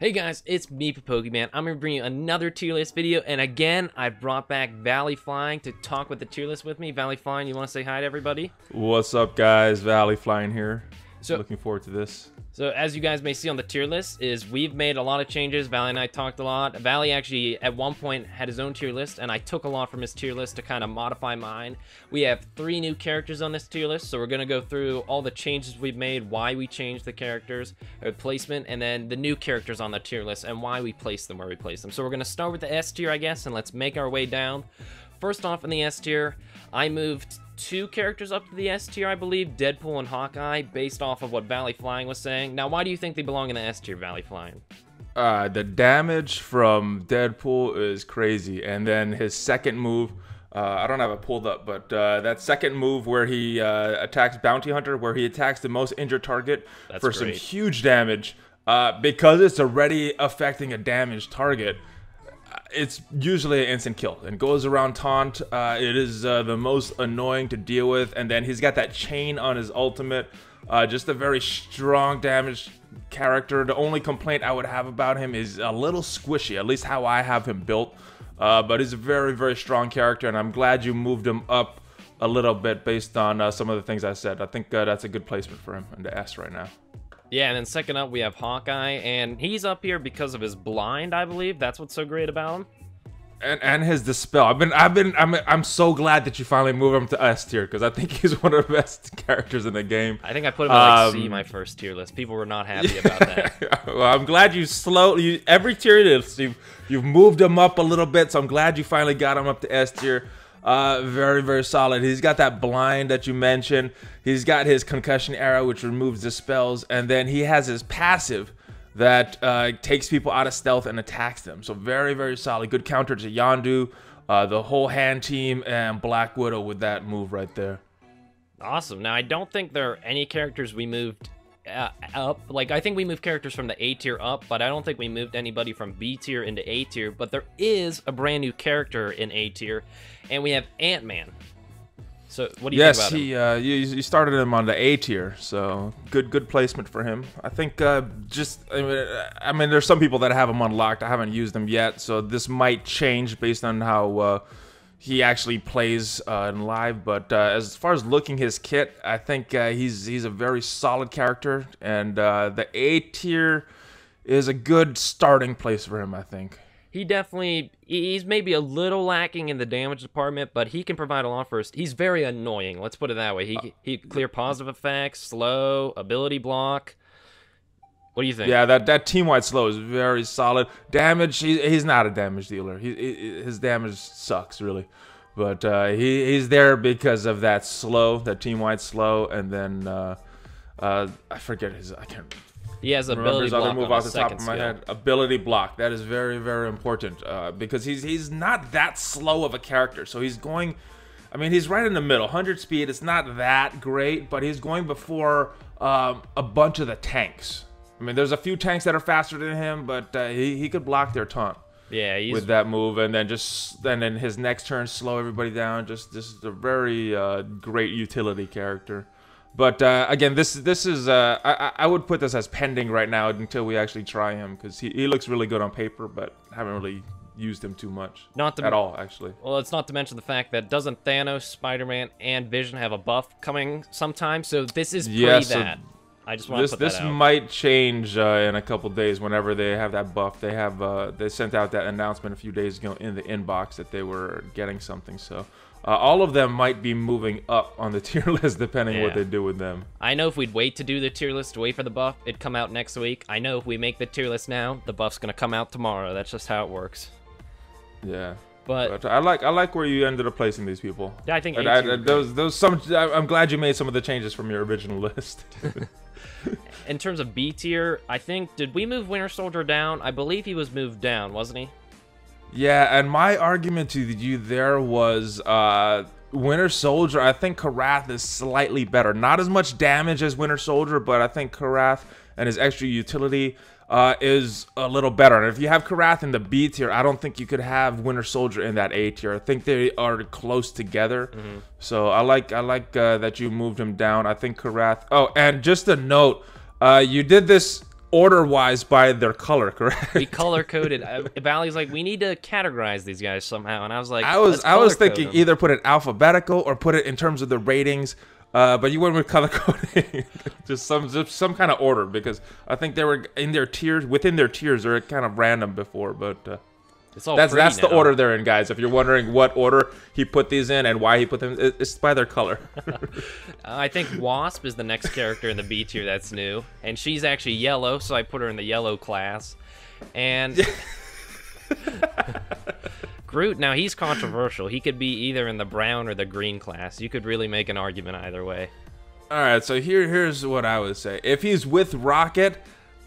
Hey guys, it's me, PaPokeman. I'm going to bring you another tier list video, and again, I've brought back ValleyFlyin to talk with the tier list with me. ValleyFlyin, you want to say hi to everybody? What's up, guys? ValleyFlyin here. So, looking forward to this. So as you guys may see on the tier list, we've made a lot of changes. Valley and I talked a lot. Valley actually at one point had his own tier list, and I took a lot from his tier list to kind of modify mine. We have 3 new characters on this tier list, so we're going to go through all the changes we've made, why we changed the characters, placement, and then the new characters on the tier list and why we placed them where we placed them. So we're going to start with the S tier, I guess, and let's make our way down. First off, in the S tier, I moved 2 characters up to the S tier, I believe, Deadpool and Hawkeye, based off of what ValleyFlyin was saying. Now, why do you think they belong in the S tier, ValleyFlyin? The damage from Deadpool is crazy, and then his second move, I don't have it pulled up, but that second move where he attacks Bounty Hunter, where he attacks the most injured target for some huge damage, because it's already affecting a damaged target. It's usually an instant kill and goes around taunt. It is the most annoying to deal with, and then he's got that chain on his ultimate. Just a very strong damage character. The only complaint I would have about him is a little squishy, at least how I have him built. But he's a very, very strong character, and I'm glad you moved him up a little bit based on some of the things I said. I think that's a good placement for him in the S right now. Yeah, and then second up we have Hawkeye, and he's up here because of his blind, I believe. That's what's so great about him. And his dispel. I'm so glad that you finally moved him to S tier, because I think he's one of the best characters in the game. I think I put him at like C, my first tier list. People were not happy about that. Well, I'm glad you every tier list you've moved him up a little bit, so I'm glad you finally got him up to S tier. Very, very solid. He's got that blind that you mentioned. He's got his concussion arrow, which removes dispels, and then he has his passive that takes people out of stealth and attacks them. So very, very solid. Good counter to Yondu, the whole hand team, and Black Widow with that move right there. Awesome. Now, I don't think there are any characters we moved up. Like, I think we moved characters from the A tier up, but I don't think we moved anybody from B tier into A tier. But there is a brand new character in A tier, and we have Ant-Man. So what do you think about him? Yes, you started him on the A tier, so good placement for him. I think I mean, there's some people that have him unlocked. I haven't used them yet, so this might change based on how he actually plays in live. But as far as looking his kit, I think he's a very solid character, and the A tier is a good starting place for him, I think. He's maybe a little lacking in the damage department, but he can provide a lot for us. He's very annoying, let's put it that way. He clear positive effects, slow, ability block. What do you think? Yeah, that team-wide slow is very solid. Damage, he's not a damage dealer. His damage sucks, really. But he's there because of that slow, that team-wide slow, and then I forget I can't He has ability block other move on off the top of my head. Ability block. That is very, very important because he's not that slow of a character. So he's going, I mean, he's right in the middle. 100 speed. It's not that great, but he's going before a bunch of the tanks. I mean, there's a few tanks that are faster than him, but he could block their taunt. Yeah, with that move, and then then his next turn slow everybody down. Just a very great utility character. But again, this is I would put this as pending right now until we actually try him, because he looks really good on paper, but haven't really used him too much at all, actually. Well, it's not to mention the fact that doesn't Thanos, Spider-Man, and Vision have a buff coming sometime? So this is that. I just want to put that out. This might change in a couple days whenever they have that buff. They have they sent out that announcement a few days ago in the inbox that they were getting something. So all of them might be moving up on the tier list depending what they do with them. I know if we'd wait to do the tier list, to wait for the buff, it'd come out next week. I know if we make the tier list now, the buff's gonna come out tomorrow. That's just how it works. Yeah. But I like where you ended up placing these people. Yeah, I think I'm glad you made some of the changes from your original list. In terms of B tier, I think, did we move Winter Soldier down? I believe he was moved down, wasn't he? Yeah, and my argument to you there was Winter Soldier. I think Karud is slightly better. Not as much damage as Winter Soldier, but I think Karud and his extra utility is a little better. And if you have Karud in the B tier, I don't think you could have Winter Soldier in that A tier. I think they are close together. So I like that you moved him down. I think Karud. Oh, and just a note, you did this order-wise by their color, correct? We color-coded. Valley's like, we need to categorize these guys somehow, and I was like, I was thinking either put it alphabetical or put it in terms of the ratings. But you went with color coding, just some kind of order, because I think they were in their tiers, within their tiers, they're kind of random before, but it's all that's the now. order they're in, guys. If you're wondering what order he put these in and why he put them, it's by their color. I think Wasp is the next character in the B tier that's new, and she's actually yellow, so I put her in the yellow class. And Groot, now he's controversial. He could be either in the brown or the green class. You could really make an argument either way. All right, so here's what I would say. If he's with Rocket,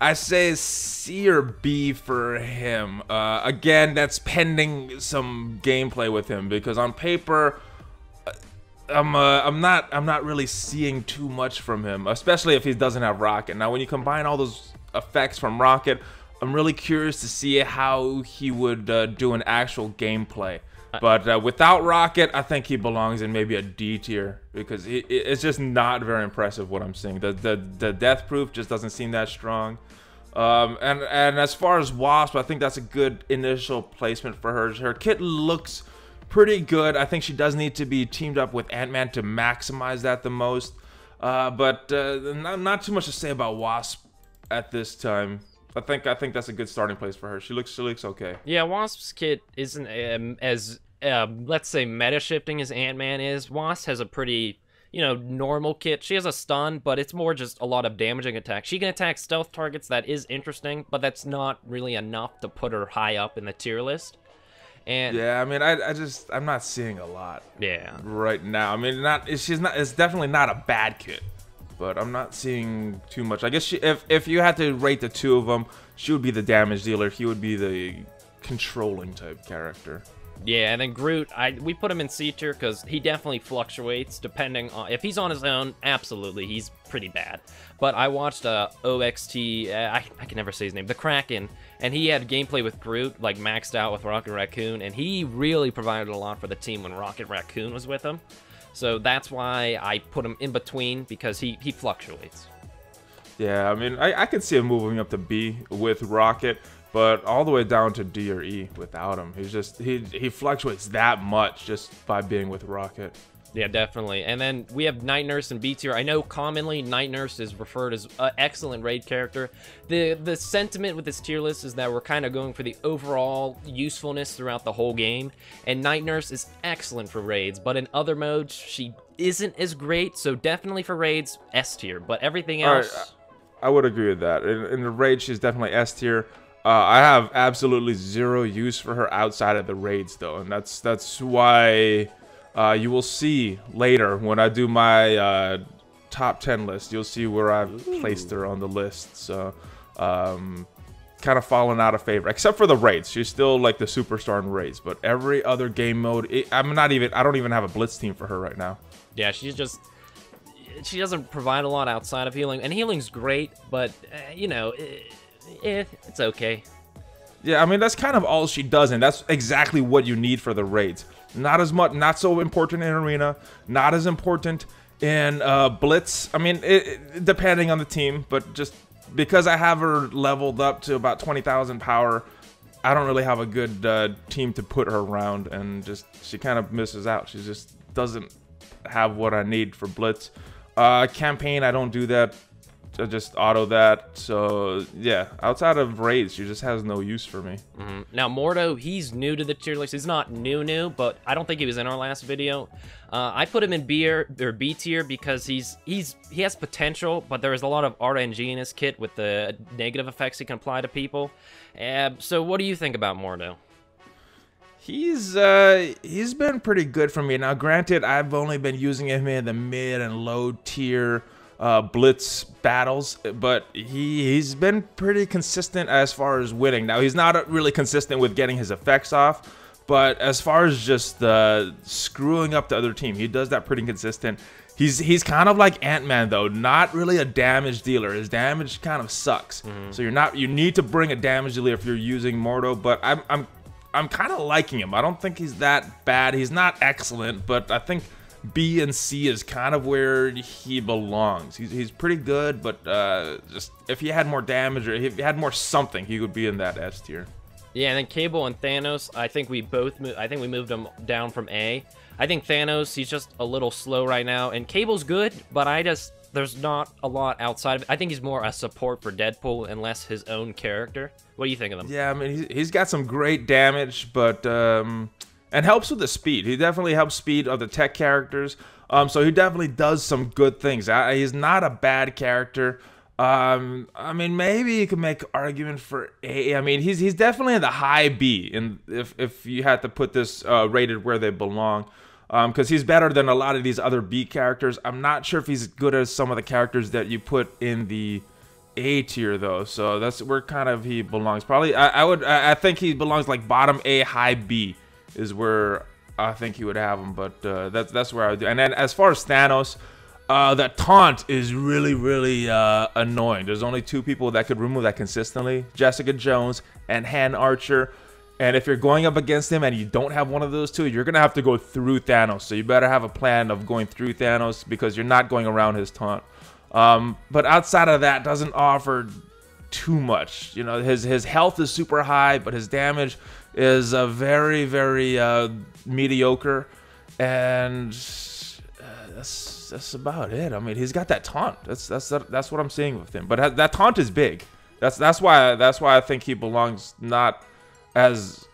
I say C or B for him. Again, that's pending some gameplay with him, because on paper, I'm not really seeing too much from him, especially if he doesn't have Rocket. Now, when you combine all those effects from Rocket, I'm really curious to see how he would do an actual gameplay. But without Rocket, I think he belongs in maybe a D tier, because it's just not very impressive what I'm seeing. The death proof just doesn't seem that strong. And as far as Wasp, I think that's a good initial placement for her. Her kit looks pretty good. I think she does need to be teamed up with Ant-Man to maximize that the most. But not too much to say about Wasp at this time. I think that's a good starting place for her. She looks okay. Yeah, Wasp's kit isn't as let's say meta shifting as Ant-Man is. Wasp has a pretty, you know, normal kit. She has a stun, but it's more just a lot of damaging attacks. She can attack stealth targets. That is interesting, but that's not really enough to put her high up in the tier list. And yeah, I mean, I'm not seeing a lot. Yeah. Right now, I mean, it's definitely not a bad kit, but I'm not seeing too much. I guess if you had to rate the two of them, she would be the damage dealer. He would be the controlling type character. Yeah, and then Groot, we put him in C tier because he definitely fluctuates depending on... If he's on his own, absolutely, he's pretty bad. But I watched OXT, I can never say his name, the Kraken, and he had gameplay with Groot, like maxed out with Rocket Raccoon, and he really provided a lot for the team when Rocket Raccoon was with him. So that's why I put him in between, because he fluctuates. Yeah, I mean, I could see him moving up to B with Rocket, but all the way down to D or E without him. He's just he fluctuates that much just by being with Rocket. Yeah, definitely. And then we have Night Nurse in B tier. I know commonly Night Nurse is referred as an excellent raid character. The sentiment with this tier list is that we're kind of going for the overall usefulness throughout the whole game. And Night Nurse is excellent for raids, but in other modes, she isn't as great. So definitely for raids, S tier. But everything else... Right, I would agree with that. In the raid, she's definitely S tier. I have absolutely zero use for her outside of the raids, though. And that's why... you will see later when I do my top 10 list. You'll see where I've placed her on the list. So, kind of fallen out of favor, except for the raids. She's still like the superstar in raids, but every other game mode, I don't even have a blitz team for her right now. Yeah, she doesn't provide a lot outside of healing, and healing's great, but you know, it's okay. Yeah, I mean, that's kind of all she does, and that's exactly what you need for the raids. Not as much, not so important in arena, not as important in blitz. I mean, depending on the team, but just because I have her leveled up to about 20,000 power, I don't really have a good team to put her around, and just she kind of misses out. She just doesn't have what I need for blitz. Campaign, I don't do that. I just auto that. So yeah, outside of raids, she just has no use for me. Now Mordo, he's new to the tier list. He's not new, but I don't think he was in our last video. I put him in B tier because he has potential, but there is a lot of RNG in his kit with the negative effects he can apply to people. So what do you think about Mordo? He's been pretty good for me. Now granted, I've only been using him in the mid and low tier blitz battles, but he's been pretty consistent as far as winning. Now he's not really consistent with getting his effects off, but as far as just screwing up the other team, he does that pretty consistent. He's kind of like Ant-Man though, not really a damage dealer. His damage kind of sucks. So you need to bring a damage dealer if you're using Mordo, but I'm kind of liking him. I don't think he's that bad. He's not excellent, but I think B and C is kind of where he belongs. He's pretty good, but just if he had more damage or if he had more something, he would be in that S tier. Yeah, and then Cable and Thanos, I think we moved them down from A. I think Thanos, he's just a little slow right now, and Cable's good, but there's not a lot outside of it. I think he's more a support for Deadpool and less his own character. What do you think of him? Yeah, I mean, he's got some great damage, but and helps with the speed. He definitely helps speed of the tech characters. So he definitely does some good things. He's not a bad character. I mean, maybe you could make argument for A. I mean, he's definitely in the high B, and if you had to put this rated where they belong, because he's better than a lot of these other B characters. I'm not sure if he's as good as some of the characters that you put in the A tier though. So that's where kind of he belongs. Probably, I think he belongs like bottom A, high B is where I think he would have him. But that's where I would do. And then as far as Thanos. That taunt is really, really annoying. There's only 2 people that could remove that consistently, Jessica Jones and Han Archer. And if you're going up against him and you don't have one of those 2, you're going to have to go through Thanos. So you better have a plan of going through Thanos because you're not going around his taunt. But outside of that, doesn't offer too much. You know, his health is super high, but his damage is very, very mediocre. And that's about it. I mean, he's got that taunt. That's what I'm seeing with him. But that taunt is big. That's why I think he belongs not as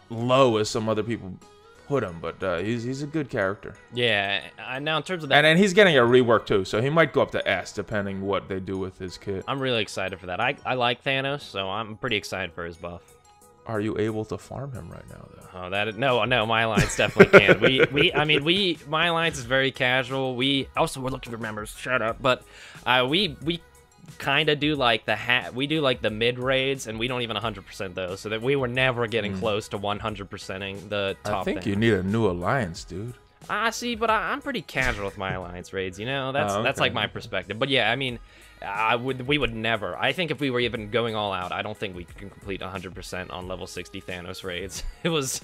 low as some other people put him. But he's a good character. Yeah. Now in terms of that, and he's getting a rework too, so he might go up to S depending what they do with his kit. I'm really excited for that. I like Thanos, so I'm pretty excited for his buff. Are you able to farm him right now, though? Oh, no, my alliance definitely can. I mean, my alliance is very casual. We're looking for members. Shut up. But we kind of do like we do like the mid raids, and we don't even 100% those, so that we were never getting close to 100%ing the top. I think you need a new alliance, dude. See, but I'm pretty casual with my alliance raids. You know, that's like my perspective. But yeah, I mean. We would never. I think if we were even going all out, I don't think we can complete 100% on level 60 Thanos raids. I was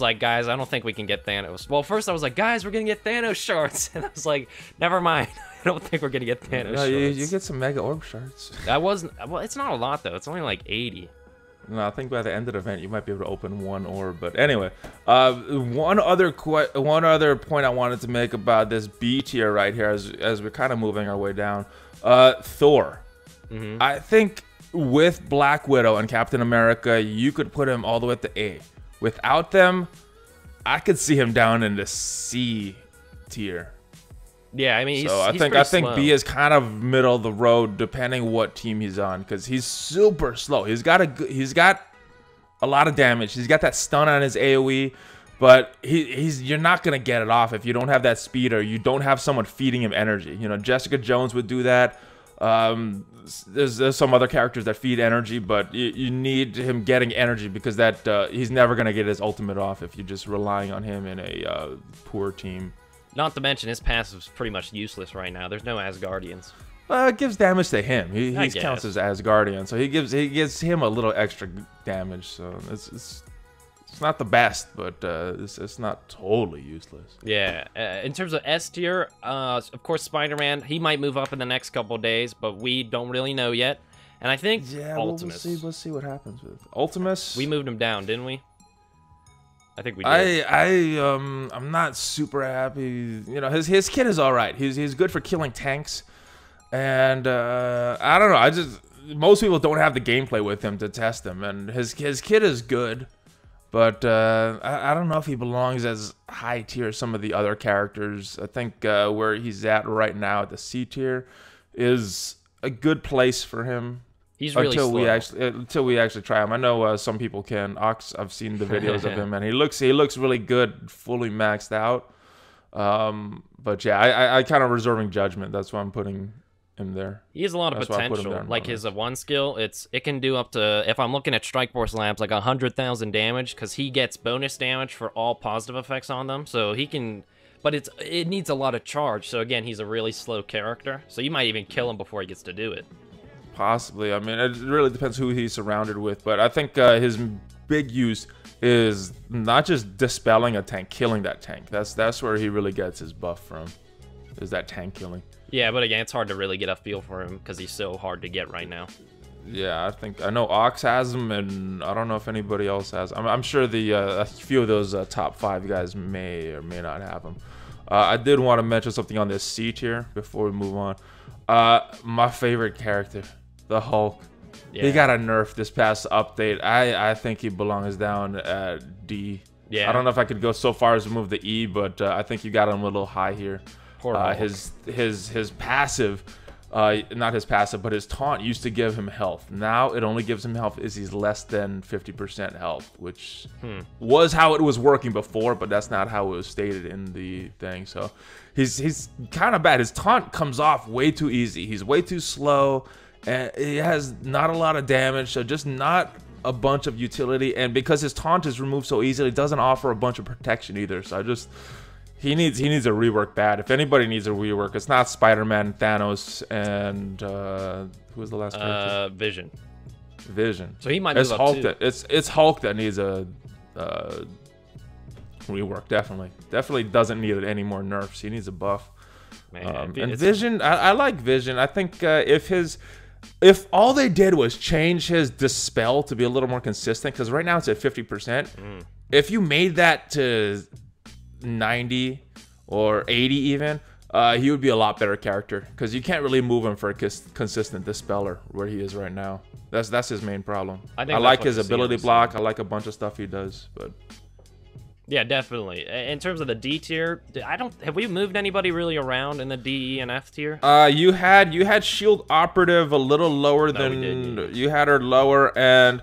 like, guys, I don't think we can get Thanos. Well, first I was like, guys, we're gonna get Thanos shards, and I was like, never mind. I don't think we're gonna get Thanos shards. You get some Mega Orb shards. Well, it's not a lot though. It's only like 80. No, I think by the end of the event you might be able to open 1 orb. But anyway, one other point I wanted to make about this B tier right here, as we're kind of moving our way down. Thor. I think with Black Widow and Captain America, you could put him all the way at the A. Without them, I could see him down in the C tier. Yeah, I mean, I think B is kind of middle of the road depending what team he's on, because he's super slow. He's got a lot of damage. He's got that stun on his AoE. But you're not going to get it off if you don't have that speed or you don't have someone feeding him energy. You know, Jessica Jones would do that. There's some other characters that feed energy, but you need him getting energy because he's never going to get his ultimate off if you're just relying on him in a poor team. Not to mention his passive's pretty much useless right now. There's no Asgardians. It gives damage to him. He counts as Asgardian, so he gives him a little extra damage. So it's not the best, but it's not totally useless. Yeah. In terms of S tier, of course, Spider-Man, he might move up in the next couple of days, but we don't really know yet. And I think Ultimus. We'll see what happens with Ultimus. We moved him down, didn't we? I think we did. I'm not super happy. You know, his kit is all right. He's good for killing tanks, and I don't know. Most people don't have the gameplay with him to test him, and his kit is good. But I don't know if he belongs as high tier as some of the other characters. I think where he's at right now at the C tier is a good place for him. He's really slow. Until we actually try him. I know some people can. Ox, I've seen the videos of him, and he looks really good, fully maxed out. But yeah, I kind of reserving judgment. That's why I'm putting him there. He has a lot of potential. Like his one skill, it can do up to, if I'm looking at Strike Force Labs, like 100,000 damage, because he gets bonus damage for all positive effects on them. So he can, but it needs a lot of charge. So again, he's a really slow character. So you might even kill him before he gets to do it. Possibly. I mean, it really depends who he's surrounded with. But I think his big use is not just dispelling a tank, killing that tank. That's where he really gets his buff from, is that tank killing. Yeah, but again, it's hard to really get a feel for him because he's so hard to get right now. Yeah, I know Ox has him, and I don't know if anybody else has. I'm sure a few of those top 5 guys may or may not have him. I did want to mention something on this C tier before we move on. My favorite character, the Hulk. Yeah. He got a nerf this past update. I think he belongs down at D. Yeah. I don't know if I could go so far as to move the E, but I think you got him a little high here. His passive, not his passive, but his taunt used to give him health. Now it only gives him health as he's less than 50% health, which was how it was working before, but that's not how it was stated in the thing. So he's kind of bad. His taunt comes off way too easy. He's way too slow, and he has not a lot of damage, so just not a bunch of utility. And because his taunt is removed so easily, it doesn't offer a bunch of protection either. So he needs a rework bad. If anybody needs a rework, it's not Spider-Man, Thanos, and who was the last character? Vision. Vision. So he might move up too. It's Hulk that needs a rework. Definitely doesn't need any more nerfs. He needs a buff. Man, and Vision, I like Vision. I think if all they did was change his dispel to be a little more consistent, because right now it's at 50%. If you made that to 90 or 80 even, he would be a lot better character, because you can't really move him for a consistent dispeller where he is right now. That's his main problem. I like his ability block. I like a bunch of stuff he does, but yeah, definitely. In terms of the D tier, have we moved anybody really around in the D, E, and F tier? You had Shield Operative a little lower than you had her lower, and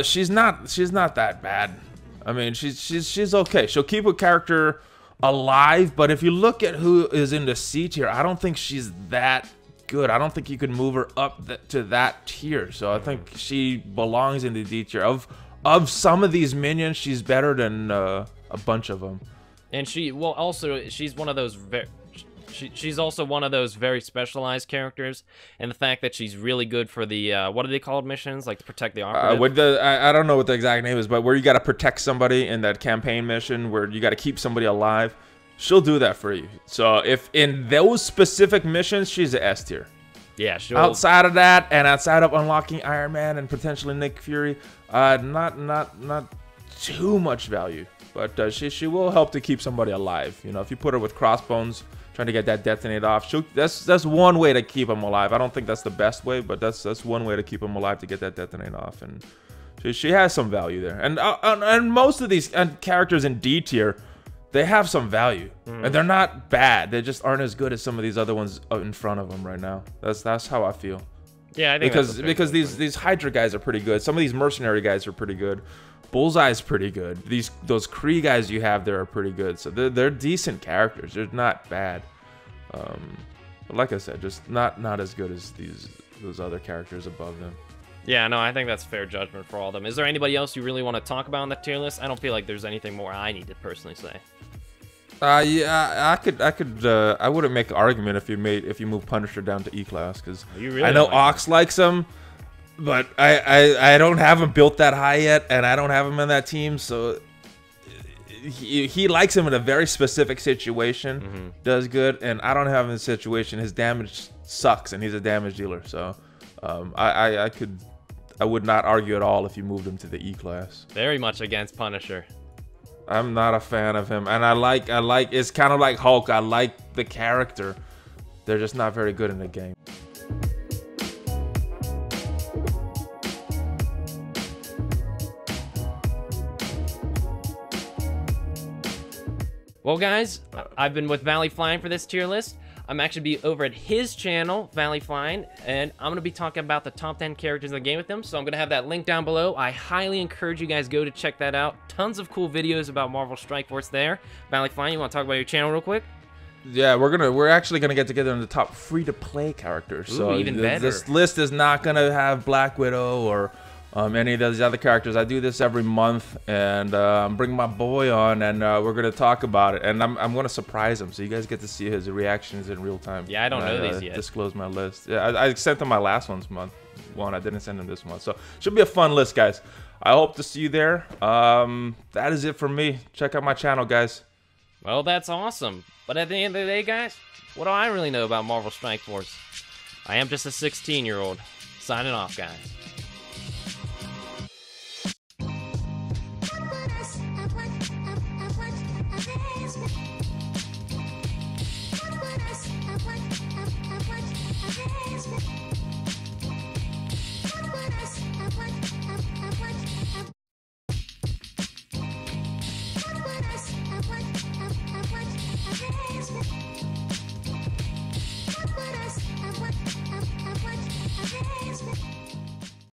she's not that bad. I mean, she's okay. She'll keep a character alive, but if you look at who is in the C tier, I don't think she's that good. I don't think you could move her up to that tier. So I think she belongs in the D tier. Of some of these minions, she's better than a bunch of them. And she's one of those she's also one of those very specialized characters, and the fact that she's really good for the what are they called, missions, like to protect the operative? I don't know what the exact name is, but where you got to protect somebody in that campaign mission where you got to keep somebody alive, she'll do that for you. So if in those specific missions, she's an S tier. Yeah, sure. Outside of that, and outside of unlocking Iron Man and potentially Nick Fury, not too much value, but she will help to keep somebody alive. You know, if you put her with crossbones, trying to get that detonate off, that's one way to keep him alive. I don't think that's the best way, but that's one way to keep him alive, to get that detonate off, and she has some value there. And most of these characters in D tier, they have some value, and they're not bad. They just aren't as good as some of these other ones in front of them right now. That's how I feel. Yeah, I think because these Hydra guys are pretty good. Some of these mercenary guys are pretty good. Bullseye's pretty good. Those Kree guys you have there are pretty good. So they're decent characters. They're not bad. But like I said, just not as good as those other characters above them. Yeah, no, I think that's fair judgment for all of them. Is there anybody else you really want to talk about on that tier list? I don't feel like there's anything more I need to personally say. Yeah, I wouldn't make an argument if you move Punisher down to E class, because I know Ox likes him, but I don't have him built that high yet, and I don't have him in that team, so he likes him in a very specific situation, does good, and I don't have him in a situation. His damage sucks, and he's a damage dealer, so I would not argue at all if you moved him to the E class. Very much against Punisher. I'm not a fan of him, and I like it's kind of like Hulk. I like the character. They're just not very good in the game. Well, guys, I've been with ValleyFlyin for this tier list. I'm actually be over at his channel, ValleyFlyin, and I'm going to be talking about the top 10 characters in the game with him, so I'm going to have that link down below. I highly encourage you guys go to check that out. Tons of cool videos about Marvel Strike Force there. ValleyFlyin, you want to talk about your channel real quick? Yeah, we're actually gonna get together on the top free-to-play characters. Ooh, so even better. This list is not gonna have Black Widow or any of those other characters. I do this every month, and I'm bringing my boy on, and we're gonna talk about it. And I'm gonna surprise him, so you guys get to see his reactions in real time. Yeah, I don't know these yet. Disclose my list. Yeah, I sent him my last one. I didn't send him this month, so should be a fun list, guys. I hope to see you there. That is it from me. Check out my channel, guys. Well, that's awesome. But at the end of the day, guys, what do I really know about Marvel Strike Force? I am just a 16-year-old. Signing off, guys.